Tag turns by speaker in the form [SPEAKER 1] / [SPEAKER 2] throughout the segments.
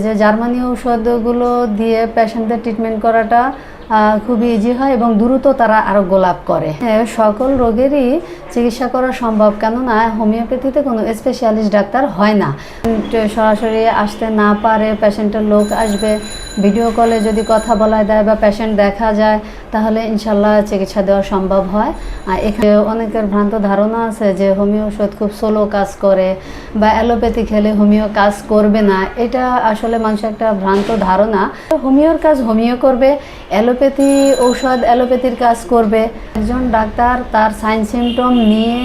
[SPEAKER 1] যে জার্মানি ঔষধগুলো দিয়ে পেশেন্টদের ট্রিটমেন্ট করাটা খুবই ইজি হয় এবং দ্রুত তারা আরোগ্য লাভ করে। সকল রোগেরই চিকিৎসা করা সম্ভব, কেননা হোমিওপ্যাথিতে কোনো স্পেশালিস্ট ডাক্তার হয় না। সরাসরি আসতে না পারে, পেশেন্টের লোক আসবে, ভিডিও কলে যদি কথা বলা দেয় বা পেশেন্ট দেখা যায় তাহলে ইনশাল্লাহ চিকিৎসা দেওয়া সম্ভব হয়। এখানে অনেকের ভ্রান্ত ধারণা আছে যে হোমিও ওষুধ খুব স্লো কাজ করে বা অ্যালোপ্যাথি খেলে হোমিও কাজ করবে না। এটা আসলে মানুষের একটা ভ্রান্ত ধারণা। হোমিওর কাজ হোমিও করবে, অ্যালোপ্যাথি ঔষধ অ্যালোপ্যাথির কাজ করবে। একজন ডাক্তার তার সাইন সিমটম নিয়ে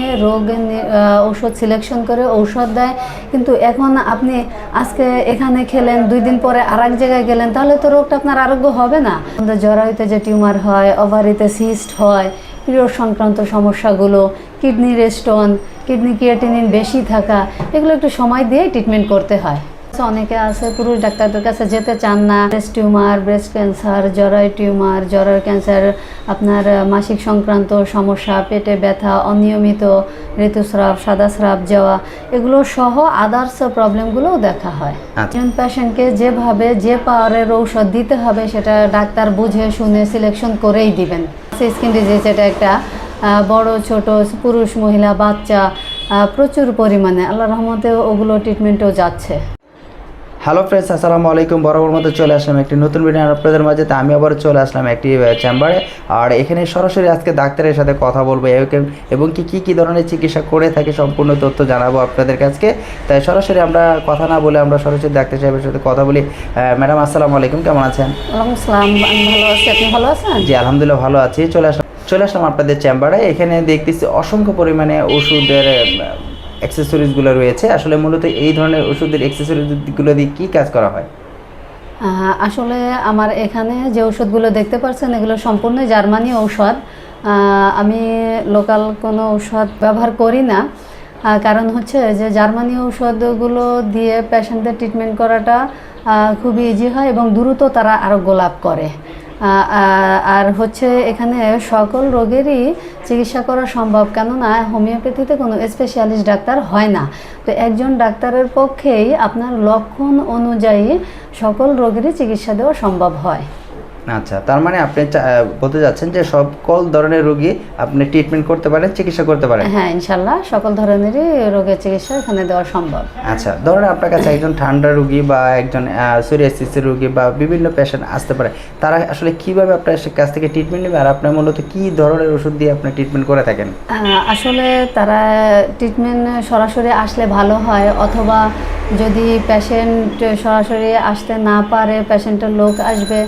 [SPEAKER 1] ঔষধ সিলেকশন করে ঔষধ দেয়, কিন্তু এখন আপনি আজকে এখানে খেলেন, 2 দিন পরে আর এক জায়গায় গেলেন, তাহলে তো রোগটা আপনার আরোগ্য হবে না। আমাদের জরায়ুতে যে টিউমার হয়, ওভারিতে সিস্ট হয়, পিরিয়ড সংক্রান্ত সমস্যাগুলো, কিডনির স্টোন, কিডনি ক্রিয়েটিনিন বেশি থাকা, এগুলো একটু সময় দিয়ে ট্রিটমেন্ট করতে হয়। অনেকে আছে পুরুষ ডাক্তারদের কাছে যেতে চান না। ব্রেস্ট টিউমার, ব্রেস্ট ক্যান্সার, জরায়ু টিউমার, জরায়ু ক্যান্সার, আপনার মাসিক সংক্রান্ত সমস্যা, পেটে ব্যথা, অনিয়মিত ঋতুস্রাব, সাদা স্রাব যাওয়া, এগুলো সহ আদার্স প্রবলেমগুলোও দেখা হয়। একজন পেশেন্টকে যেভাবে যে পাওয়ারের ঔষধ দিতে হবে সেটা ডাক্তার বুঝে শুনে সিলেকশন করেই দিবেন। স্কিন ডিজিজ এটা একটা বড় ছোট পুরুষ মহিলা বাচ্চা প্রচুর পরিমাণে আল্লাহর রহমতে ওগুলো ট্রিটমেন্টও যাচ্ছে।
[SPEAKER 2] হ্যালো ফ্রেন্ডস, আসসালামু আলাইকুম। বরাবর মতো চলে আসলাম একটি নতুন ভিডিও আপনাদের মাঝে। তা আমি আবার চলে আসলাম একটি চেম্বারে, আর এখানে সরাসরি আজকে ডাক্তারের সাথে কথা বলবো এবং কী ধরনের চিকিৎসা করে থাকে সম্পূর্ণ তথ্য জানাবো আপনাদের কাছে। তাই সরাসরি আমরা কথা না বলে আমরা সরাসরি ডাক্তার সাহেবের সাথে কথা বলি। ম্যাডাম আসসালামু আলাইকুম, কেমন আছেন?
[SPEAKER 1] ওয়ালাইকুম আসসালাম, আমি ভালো আছি, আপনি ভালো আছেন?
[SPEAKER 2] জি আলহামদুলিল্লাহ ভালো আছি। চলে আসলাম আপনাদের চেম্বারে। এখানে দেখতেছি অসংখ্য পরিমাণে ওষুধের অ্যাক্সেসরিজগুলো রয়েছে। আসলে মূলত এই ধরনের ওষুধের অ্যাক্সেসরিজগুলো দিয়ে কী কাজ করা হয়?
[SPEAKER 1] আসলে আমার এখানে যে ওষুধগুলো দেখতে পাচ্ছেন এগুলো সম্পূর্ণ জার্মানি ঔষধ। আমি লোকাল কোনো ঔষধ ব্যবহার করি না, কারণ হচ্ছে যে জার্মানি ঔষধগুলো দিয়ে পেশেন্টদের ট্রিটমেন্ট করাটা খুবই ইজি হয় এবং দ্রুত তারা আরোগ্য লাভ করে। আর হচ্ছে এখানে সকল রোগেরই চিকিৎসা করা সম্ভব, কেননা হোমিওপ্যাথিতে কোনো স্পেশালিস্ট ডাক্তার হয় না। তো একজন ডাক্তারের পক্ষেই আপনার লক্ষণ অনুযায়ী সকল রোগেরই চিকিৎসা দেওয়া সম্ভব হয়।
[SPEAKER 2] আচ্ছা, তার মানে আপনি বলতে যাচ্ছেন যে সকল ধরনের রোগী আপনি ট্রিটমেন্ট করতে পারেন, চিকিৎসা করতে পারেন?
[SPEAKER 1] হ্যাঁ, ইনশাল্লাহ সকল ধরনেরই রোগের চিকিৎসা এখানে দেওয়া সম্ভব।
[SPEAKER 2] আচ্ছা, ধরুন আপনার কাছে একজন ঠান্ডা রোগী বা একজন সোরিয়াসিসের রোগী বা বিভিন্ন পেশেন্ট আসতে পারে, তারা আসলে কিভাবে আপনার কাছ থেকে ট্রিটমেন্ট নেবে, আর আপনার মূলত কী ধরনের ওষুধ দিয়ে আপনি ট্রিটমেন্ট করে থাকেন?
[SPEAKER 1] আসলে তারা ট্রিটমেন্ট সরাসরি আসলে ভালো হয়, অথবা যদি পেশেন্ট সরাসরি আসতে না পারে, পেশেন্টের লোক আসবে,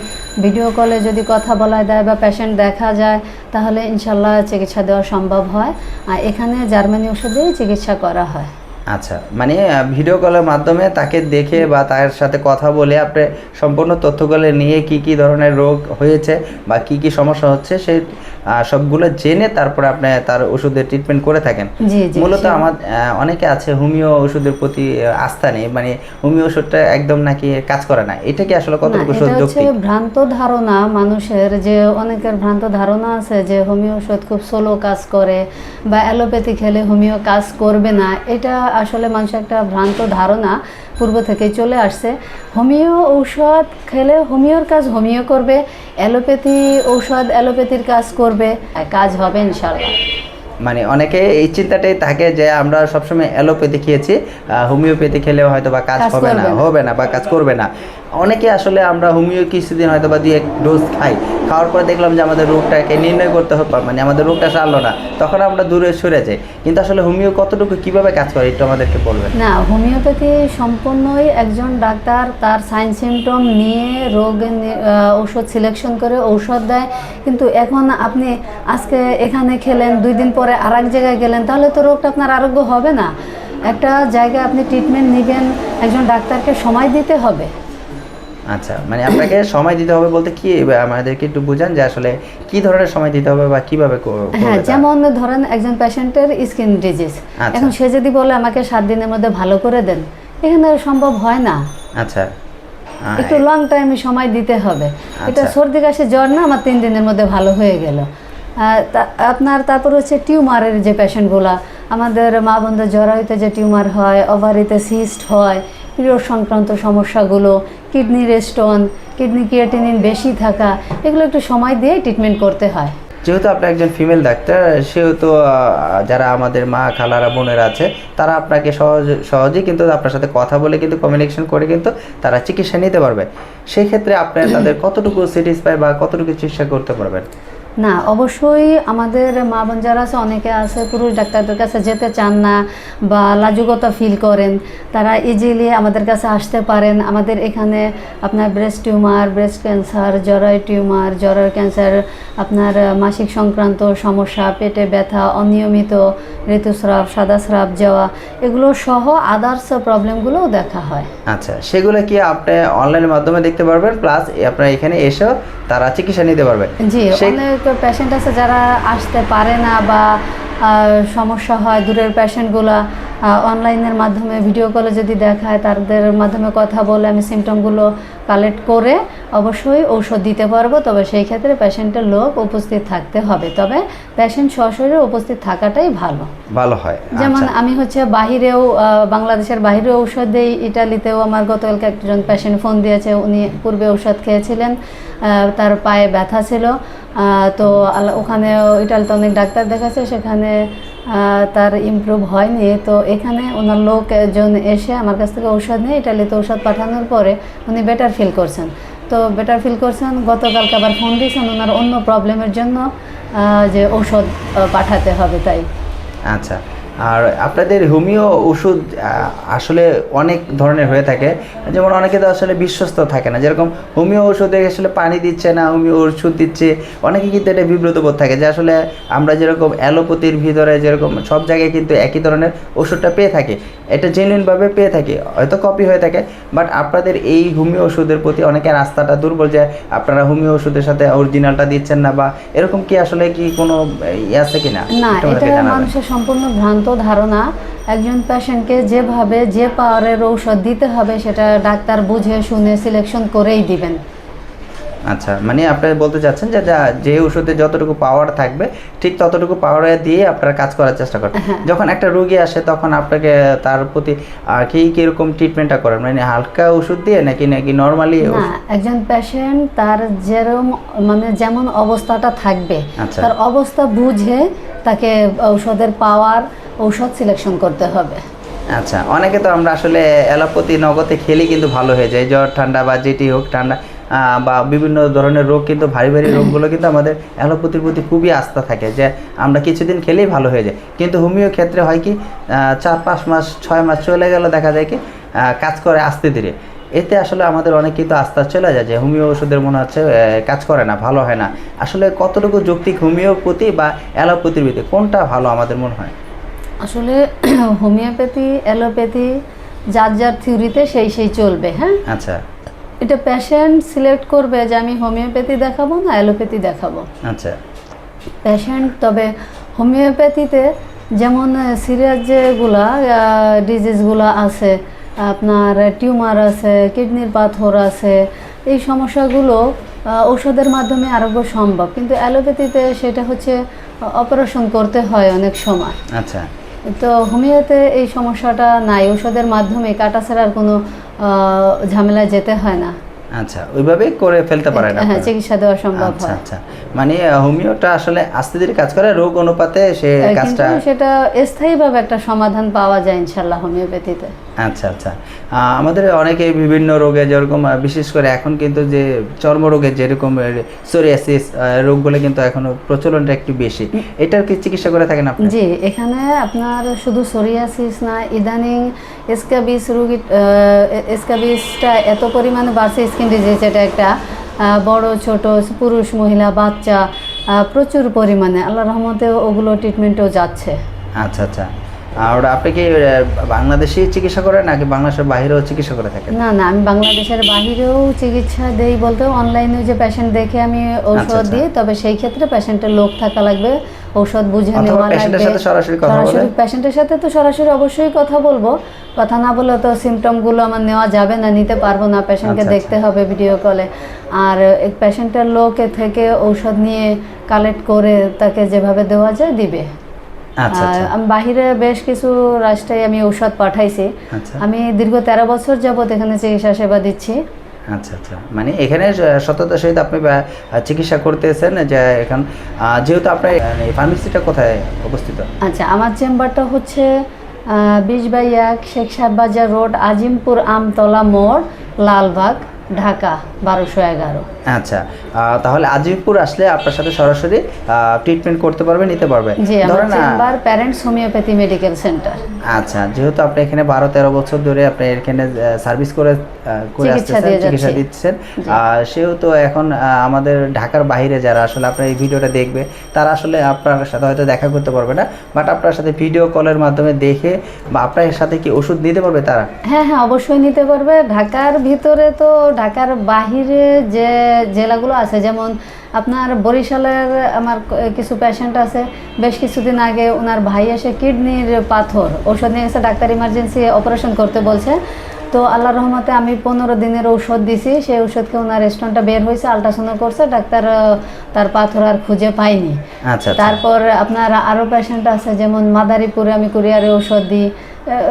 [SPEAKER 1] ভিডিও কলে যদি কথা বলা দেয় বা পেশেন্ট দেখা যায় তাহলে ইনশাল্লাহ চিকিৎসা দেওয়া সম্ভব হয়। আর এখানে জার্মানি ওষুধেই চিকিৎসা করা হয়।
[SPEAKER 2] আচ্ছা, মানে ভিডিও কলের মাধ্যমে তাকে দেখে বা তার সাথে কথা বলে আপনি সম্পূর্ণ তথ্যগুলো নিয়ে কি ধরনের রোগ হয়েছে বা কি সমস্যা হচ্ছে সেই সবগুলো জেনে তারপরে আপনি তার ওষুধের ট্রিটমেন্ট করে থাকেন। মূলত আমার অনেকে আছে হোমিও ওষুধের প্রতি আস্থা নেই, মানে হোমিও ওষুধটা একদম নাকি কাজ করে না। এটা কি আসলে কতটুকু সত্যি?
[SPEAKER 1] ভ্রান্ত ধারণা মানুষের, যে অনেকের ভ্রান্ত ধারণা আছে যে হোমিও ওষুধ খুব স্লো কাজ করে বা অ্যালোপ্যাথি খেলে হোমিও কাজ করবে না। এটা আসলে মানুষের একটা ভ্রান্ত ধারণা পূর্ব থেকেই চলে আসছে। হোমিও ঔষধ খেলে হোমিওর কাজ হোমিও করবে, অ্যালোপ্যাথি ঔষধ অ্যালোপ্যাথির কাজ করবে, কাজ হবে ইনশাল্লাহ।
[SPEAKER 2] মানে অনেকে এই চিন্তাটাই থাকে যে আমরা সবসময় অ্যালোপ্যাথি খেয়েছি, হোমিওপ্যাথি খেলেও হয়তো বা কাজ হবে না বা কাজ করবে না। অনেকে আসলে আমরা হোমিও কিছুদিন হয়তো বা 2-1 ডোজ খাওয়ার পরে দেখলাম যে আমাদের রোগটাকে নির্ণয় করতে হবে, মানে আমাদের রোগটা সারলো না, তখন আমরা দূরে সরে যাই। কিন্তু আসলে হোমিও কতটুকু কীভাবে কাজ করে একটু আমাদেরকে বলবেন?
[SPEAKER 1] না, হোমিওপ্যাথি সম্পূর্ণই একজন ডাক্তার তার সাইন সিমটম নিয়ে ঔষধ সিলেকশন করে ঔষধ দেয়, কিন্তু এখন আপনি আজকে এখানে খেলেন, 2 দিন পরে আর এক জায়গায় গেলেন, তাহলে তো রোগটা আপনার আরোগ্য হবে না। একটা জায়গায় আপনি ট্রিটমেন্ট নেবেন, একজন ডাক্তারকে সময় দিতে হবে।
[SPEAKER 2] আচ্ছা, মানে আপনাকে সময় দিতে হবে বলতে কি আমাদেরকে একটু বোঝান যে আসলে কি ধরনের সময় দিতে হবে বা কিভাবে?
[SPEAKER 1] হ্যাঁ, যেমন ধরেন একজন পেশেন্টের স্কিন ডিজিজ, এখন সে যদি বলে আমাকে 7 দিনের মধ্যে ভালো করে দেন, এখানে সম্ভব হয় না।
[SPEAKER 2] আচ্ছা,
[SPEAKER 1] একটু লং টাইমে সময় দিতে হবে। এটা সর্দি কাশি জ্বর না, আমার 3 দিনের মধ্যে ভালো হয়ে গেল। আপনার তারপর হচ্ছে টিউমারের যে পেশেন্টগুলো, আমাদের মা বোনদের জরায়ুতে যে টিউমার হয়, ওভারিতে সিস্ট হয়, পিরিয়ড সংক্রান্ত সমস্যাগুলো, কিডনির স্টোন, কিডনি ক্রিয়েটিনিন বেশি থাকা, এগুলো একটু সময় দিয়ে ট্রিটমেন্ট করতে হয়।
[SPEAKER 2] যেহেতু আপনি একজন ফিমেল ডাক্তার, সেহেতু যারা আমাদের মা খালারা বোনেরা আছে তারা আপনাকে সহজেই কিন্তু আপনার সাথে কথা বলে কিন্তু কমিউনিকেশন করে কিন্তু তারা চিকিৎসা নিতে পারবে। সেই ক্ষেত্রে আপনি তাদের কতটুকু স্যাটিসফাই বা কতটুকু চিকিৎসা করতে পারবেন?
[SPEAKER 1] না, অবশ্যই আমাদের মা বোন যারা আছে, অনেকে আছে পুরুষ ডাক্তারদের কাছে যেতে চান না বা লাজুকতা ফিল করেন, তারা ইজিলি আমাদের কাছে আসতে পারেন। আমাদের এখানে আপনার ব্রেস্ট টিউমার, ব্রেস্ট ক্যান্সার, জরায়ু টিউমার, জরায়ু ক্যান্সার, আপনার মাসিক সংক্রান্ত সমস্যা, পেটে ব্যথা, অনিয়মিত ঋতুস্রাব, সাদা স্রাব যাওয়া, এগুলো সহ আদার্স প্রবলেমগুলোও দেখা হয়।
[SPEAKER 2] আচ্ছা, সেগুলো কি আপনি অনলাইনের মাধ্যমে দেখতে পারবেন, প্লাস আপনার এখানে এসেও তারা চিকিৎসা নিতে পারবে?
[SPEAKER 1] জি, অনেক পেশেন্ট আছে যারা আসতে পারে না বা সমস্যা হয়, দূরের পেশেন্টগুলো অনলাইনের মাধ্যমে ভিডিও কলে যদি দেখায়, তাদের মাধ্যমে কথা বলে আমি সিমটমগুলো কালেক্ট করে অবশ্যই ঔষধ দিতে পারবো। তবে সেই ক্ষেত্রে পেশেন্টের লোক উপস্থিত থাকতে হবে, তবে পেশেন্ট সশরীরে উপস্থিত থাকাটাই ভালো হয়। যেমন আমি হচ্ছে বাহিরেও, বাংলাদেশের বাইরেও ঔষধ দিই, ইটালিতেও আমার গতকালকে একজন পেশেন্ট ফোন দিয়েছে, উনি পূর্বে ঔষধ খেয়েছিলেন, তার পায়ে ব্যথা ছিল, তো ওখানে ইটালিতে অনেক ডাক্তার দেখাচ্ছে, সেখানে তার ইমপ্রুভ হয়নি। তো এখানে ওনার লোকজন এসে আমার কাছ থেকে ঔষধ নিয়ে ইটালিতে ঔষধ পাঠানোর পরে উনি বেটার ফিল করছেন। তো বেটার ফিল করছেন, গতকালকে আবার ফোন দিয়েছেন ওনার অন্য প্রবলেমের জন্য যে ঔষধ পাঠাতে হবে তাই।
[SPEAKER 2] আচ্ছা, আর আপনাদের হোমিও ওষুধ আসলে অনেক ধরনের হয়ে থাকে, যেমন অনেকে তো আসলে বিশ্বস্ত থাকে না, যেরকম হোমিও ওষুধে আসলে পানি দিচ্ছে না, হোমিও ওষুধ দিচ্ছে, অনেকে কিন্তু এটা বিব্রত বোধ থাকে যে আসলে আমরা যেরকম অ্যালোপ্যাথির ভিতরে যেরকম সব জায়গায় কিন্তু একই ধরনের ওষুধটা পেয়ে থাকি, এটা জেনুইনভাবে পেয়ে থাকি, হয়তো কপি হয়ে থাকে, বাট আপনাদের এই হোমিও ওষুধের প্রতি অনেকের আস্থাটা দুর্বল, যে আপনারা হোমিও ওষুধের সাথে অরিজিনালটা দিচ্ছেন না, বা এরকম কি আসলে কি কোনো আছে কি না?
[SPEAKER 1] না, এটা মানুষের সম্পূর্ণ ভ্রান্ত ধারণা। একজন পেশেন্টকে যেভাবে যে পাওয়ারের ঔষধ দিতে হবে সেটা ডাক্তার বুঝে শুনে সিলেকশন করেই দিবেন।
[SPEAKER 2] আচ্ছা, মানে আপনি বলতে চাচ্ছেন যে ওষুধে যতটুকু পাওয়ার থাকবে ঠিক ততটুকু পাওয়ারে দিয়ে আপনারা কাজ করার চেষ্টা করেন। যখন একটা রোগী আসে তখন আপনাকে তার প্রতি কিরকম ট্রিটমেন্টটা করেন, মানে হালকা ওষুধ দিয়ে নাকি নর্মালি?
[SPEAKER 1] না, একজন পেশেন্ট তার যেমন অবস্থাটা থাকবে, তার অবস্থা বুঝে তাকে ঔষধের পাওয়ার, ঔষধ সিলেকশন করতে হবে।
[SPEAKER 2] আচ্ছা, অনেকে তো আমরা আসলে অ্যালোপ্যাথি নগদে খেলে কিন্তু ভালো হয়ে যায়, জ্বর ঠান্ডা বা যেটি হোক ঠান্ডা বা বিভিন্ন ধরনের রোগ, কিন্তু ভারী ভারী রোগগুলো কিন্তু আমাদের অ্যালোপ্যাথির প্রতি খুবই আস্থা থাকে যে আমরা কিছুদিন খেলেই ভালো হয়ে যায়। কিন্তু হোমিও ক্ষেত্রে হয় কি 4-5 মাস 6 মাস চলে গেল, দেখা যায় কি কাজ করে আস্তে ধীরে, এতে আসলে আমাদের অনেক কিন্তু আস্থা চলে যায় যে হোমিও ওষুধের মনে হচ্ছে কাজ করে না, ভালো হয় না। আসলে কতটুকু যৌক্তিক হোমিওপ্যাথি বা অ্যালোপ্যাথির ভিতরে কোনটা ভালো আমাদের মনে হয়?
[SPEAKER 1] আসলে হোমিওপ্যাথি, অ্যালোপ্যাথি যার যার থিওরিতে সেই চলবে। হ্যাঁ,
[SPEAKER 2] আচ্ছা,
[SPEAKER 1] এটা পেশেন্ট সিলেক্ট করবে যে আমি হোমিওপ্যাথি দেখাবো না অ্যালোপ্যাথি দেখাবো।
[SPEAKER 2] আচ্ছা,
[SPEAKER 1] পেশেন্ট তবে হোমিওপ্যাথিতে যেমন সিরিয়াস যেগুলা ডিজিজগুলো আছে, আপনার টিউমার আছে, কিডনির পাথর আছে, এই সমস্যাগুলো ঔষধের মাধ্যমে আরোগ্য সম্ভব, কিন্তু অ্যালোপ্যাথিতে সেটা হচ্ছে অপারেশন করতে হয় অনেক সময়।
[SPEAKER 2] আচ্ছা,
[SPEAKER 1] তো হোমিওতে এই সমস্যাটা নাই, ঔষধের মাধ্যমে কাটাছেড়ার কোনো ঝামেলায় যেতে হয় না।
[SPEAKER 2] আচ্ছা, ওইভাবে করে ফেলতে পারেন আপনারা?
[SPEAKER 1] হ্যাঁ, চিকিৎসা দেওয়া সম্ভব হয়।
[SPEAKER 2] আচ্ছা, মানে হোমিওটা আসলে আস্তে ধীরে কাজ করে, রোগ অনুপাতে সে কাজটা,
[SPEAKER 1] কিন্তু সেটা স্থায়ীভাবে একটা সমাধান পাওয়া যায় ইনশাআল্লাহ হোমিওপ্যাথিতে।
[SPEAKER 2] আচ্ছা, আমাদের অনেকে বিভিন্ন রোগে, যেরকম বিশেষ করে এখন কিন্তু যে চর্মরোগে যেরকম সোরিয়াসিস রোগগুলো কিন্তু এখনো প্রচলনটা একটু বেশি, এটার কি চিকিৎসা করে থাকেন আপনি?
[SPEAKER 1] জি, এখানে আপনার শুধু সোরিয়াসিস না, ইদানিং স্ক্যাবিস রোগী, স্ক্যাবিসটা এত পরিমাণে বাড়ছে, স্কিন ডিজিজ, এটা একটা বড় ছোট পুরুষ মহিলা বাচ্চা প্রচুর পরিমাণে, আল্লাহর রহমতে ওগুলো ট্রিটমেন্টও যাচ্ছে।
[SPEAKER 2] আচ্ছা, আর আপনি কি বাংলাদেশে চিকিৎসা করেন নাকি বাংলাদেশের বাইরেও চিকিৎসা করে থাকেন?
[SPEAKER 1] না, আমি বাংলাদেশের বাইরেও চিকিৎসা দেই, বলতে অনলাইনে যে পেশেন্ট দেখে আমি ঔষধ দিই, তবে সেই ক্ষেত্রে পেশেন্টের লোক থাকা লাগবে, ঔষধ বুঝে নেওয়া লাগবে, সরাসরি পেশেন্টের সাথে তো সরাসরি অবশ্যই কথা বলবো, কথা না বলে তো সিমটমগুলো আমার নেওয়া যাবে না, নিতে পারবো না, পেশেন্টকে দেখতে হবে ভিডিও কলে, আর পেশেন্টের লোকে থেকে ঔষধ নিয়ে কালেক্ট করে তাকে যেভাবে দেওয়া যায় দিবে।
[SPEAKER 2] আচ্ছা, আচ্ছা।
[SPEAKER 1] আমি বাহিরে বেশ কিছু রাষ্ট্রে আমি ঔষধ পাঠাইছি।
[SPEAKER 2] আচ্ছা।
[SPEAKER 1] আমি দীর্ঘ 13 বছর যাবত এখানে চিকিৎসা সেবা দিচ্ছি।
[SPEAKER 2] আচ্ছা, আচ্ছা, মানে এখানে সততার সহিত আপনি চিকিৎসা করতেছেন, যে এখন যেহেতু আপনার এই ফার্মেসিটা কোথায় অবস্থিত?
[SPEAKER 1] আচ্ছা, আমার চেম্বারটা হচ্ছে 20/1 শেখ সাহেব বাজার রোড, আজিমপুর আমতলা মোড়, লালবাগ, ঢাকা 1211।
[SPEAKER 2] আচ্ছা, তাহলে আজিমপুর আসলে আপনার সাথে সরাসরি ট্রিটমেন্ট করতে পারবে, নিতে পারবে।
[SPEAKER 1] জি, আমার
[SPEAKER 2] ধরেন
[SPEAKER 1] chamber parents homeopathy medical centre.
[SPEAKER 2] আচ্ছা, যেহেতু আপনি এখানে 12-13 বছর ধরে আপনি এখানে সার্ভিস করে
[SPEAKER 1] চিকিৎসা
[SPEAKER 2] আসতেছেন,
[SPEAKER 1] দিয়ে
[SPEAKER 2] চিকিৎসা
[SPEAKER 1] যাচ্ছি।
[SPEAKER 2] দিচ্ছেন, সেহেতু এখন আমাদের ঢাকার বাইরে যারা আসলে আপনার এই ভিডিওটা দেখবে, তারা আসলে আপনার সাথে হয়তো দেখা করতে পারবে না, বাট আপনার সাথে ভিডিও কলের মাধ্যমে দেখে বা আপনার সাথে কি ওষুধ নিতে পারবে তারা?
[SPEAKER 1] হ্যাঁ হ্যাঁ, অবশ্যই নিতে পারবে। ঢাকার ভিতরে তো ঢাকার বাহিরে যে জেলাগুলো আছে, যেমন আপনার বরিশালের আমার কিছু পেশেন্ট আছে, বেশ কিছুদিন আগে ওনার ভাই এসে কিডনির পাথর ওষুধ নিয়ে গেছে, ডাক্তার ইমার্জেন্সি অপারেশন করতে বলছে। তো আল্লাহর রহমতে আমি 15 দিনের ঔষধ দিছি, সেই ওষুধকে ওনার স্টোনটা বের হয়েছে, আল্ট্রাসাউন্ড করছে, ডাক্তার তার পাথর আর খুঁজে পায়নি।
[SPEAKER 2] আচ্ছা,
[SPEAKER 1] তারপর আপনার আরও পেশেন্ট আছে, যেমন মাদারীপুরে আমি কুরিয়ারে ঔষধ দিই,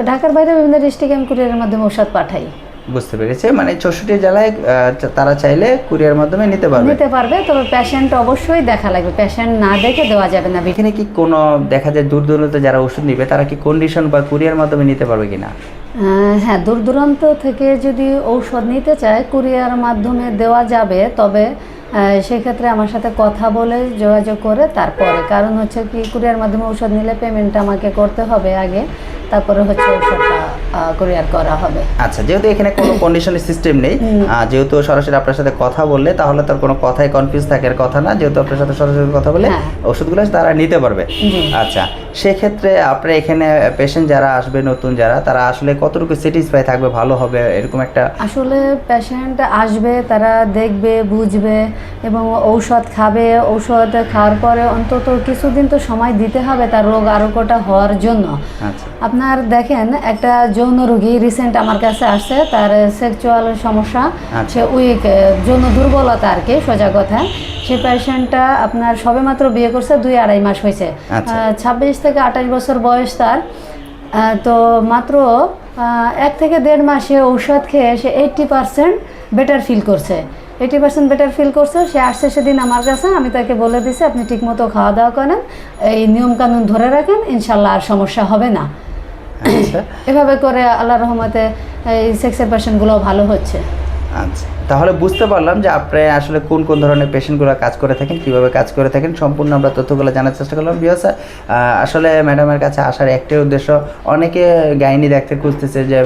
[SPEAKER 1] ঢাকার বাইরে বিভিন্ন ডিস্ট্রিক্টে আমি কুরিয়ারের মাধ্যমে ঔষধ পাঠাই।
[SPEAKER 2] বুঝতে পেরেছি, মানে 64 জেলায় তারা চাইলে কুরিয়ার মাধ্যমে নিতে পারবে।
[SPEAKER 1] তবে পেশেন্ট অবশ্যই দেখা লাগবে, পেশেন্ট না দেখে দেওয়া যাবে না।
[SPEAKER 2] এখানে কি কোনো দেখা যায় দূর দূরান্তে যারা ওষুধ নিবে তারা কি কন্ডিশন বা কুরিয়ার মাধ্যমে নিতে পারবে কিনা?
[SPEAKER 1] হ্যাঁ, দূর দূরান্ত থেকে যদি ঔষধ নিতে চায় কুরিয়ার মাধ্যমে দেওয়া যাবে, তবে সেক্ষেত্রে আমার সাথে কথা বলে যোগাযোগ করে তারপরে, কারণ হচ্ছে কি কুরিয়ার মাধ্যমে ঔষধ নিলে পেমেন্টটা আমাকে করতে হবে আগে, তারপরে হচ্ছে ঔষধটা কুরিয়ার করা হবে।
[SPEAKER 2] আচ্ছা, যেহেতু এখানে কোনো কন্ডিশনের সিস্টেম নেই, যেহেতু সরাসরি আপনার সাথে কথা বললে তাহলে তার কোনো কথাই কনফিউজ থাকার কথা না, যেহেতু আপনার সাথে সরাসরি কথা বলে ওষুধগুলো তারা নিতে পারবে। আচ্ছা, সেক্ষেত্রে আপনার এখানে পেশেন্ট যারা আসবে, নতুন যারা, তারা আসলে কতটুকু স্যাটিসফাই থাকবে, ভালো হবে এরকম একটা? আসলে
[SPEAKER 1] পেশেন্ট আসবে, তারা দেখবে, বুঝবে এবং ঔষধ খাবে। ঔষধ খাওয়ার পরে অন্তত কিছুদিন তো সময় দিতে হবে তার রোগ আরোগ্যটা হওয়ার জন্য।
[SPEAKER 2] আচ্ছা,
[SPEAKER 1] আপনার দেখেন, একটা যৌন রোগী রিসেন্ট আমার কাছে আসছে, তার সেক্সুয়াল সমস্যা, সে উইক, যৌন দুর্বলতা আর কি, সোজা কথা। সে পেশেন্টটা আপনার সবেমাত্র বিয়ে করছে, 2-2.5 মাস হয়েছে, 26 থেকে 28 বছর বয়স তার। তো মাত্র 1 থেকে 1.5 মাসে ঔষধ খেয়ে সে 80% বেটার ফিল করছে। 80% বেটার ফিল করছে। সে আসছে সেদিন আমার কাছে, আমি তাকে বলে দিছি আপনি ঠিকমতো খাওয়া দাওয়া করেন, এই নিয়মকানুন ধরে রাখেন, ইনশাল্লাহ আর সমস্যা হবে না। এভাবে করে আল্লাহর রহমতে এই সেক্সের পেশেন্টগুলো ভালো হচ্ছে।
[SPEAKER 2] আচ্ছা, তাহলে বুঝতে পারলাম যে আপনি আসলে কোন কোন ধরনের পেশেন্টগুলো কাজ করে থাকেন, কীভাবে কাজ করে থাকেন, সম্পূর্ণ আমরা তথ্যগুলো জানার চেষ্টা করলাম। বিকজ আসলে ম্যাডামের কাছে আসার একটাই উদ্দেশ্য, অনেকে গাইনি দেখতে খুঁজতেছে যে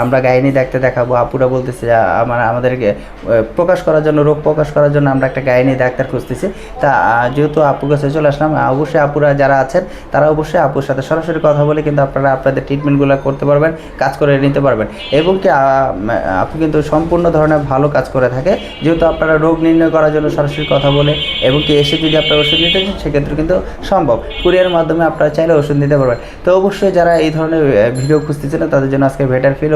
[SPEAKER 2] আমরা গাইনি দেখতে দেখাবো, আপুরা বলতেছে যে আমাদেরকে প্রকাশ করার জন্য, রোগ প্রকাশ করার জন্য আমরা একটা গাইনি ডাক্তার খুঁজতেছি। তা যেহেতু আপুর কাছে চলে আসলাম, অবশ্যই আপুরা যারা আছেন তারা অবশ্যই আপুর সাথে সরাসরি কথা বলে কিন্তু আপনারা আপনাদের ট্রিটমেন্টগুলো করতে পারবেন, কাজ করে নিতে পারবেন। এবং কি আপু কিন্তু সম্পূর্ণ ধরনের ভালো কাজ করে থাকে, যেহেতু আপনারা রোগ নির্ণয় করার জন্য সরাসরি কথা বলে এবং কি এসে যদি আপনারা ওষুধ নিতে চান সেক্ষেত্রে কিন্তু সম্ভব, কুরিয়ার মাধ্যমে আপনারা চাইলে ওষুধ নিতে পারবেন। তো অবশ্যই যারা এই ধরনের ভিডিও খুঁজতেছিলেন তাদের জন্য আজকে বেটার ফিল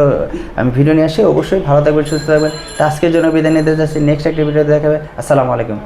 [SPEAKER 2] আমি ভিডিও নিয়ে আসি। অবশ্যই ভালো থাকবেন, সুস্থ থাকবেন। তো আজকের জন্য বিদায় নিতে যাচ্ছি, নেক্সট একটা ভিডিও দেখাবে। আসসালামু আলাইকুম।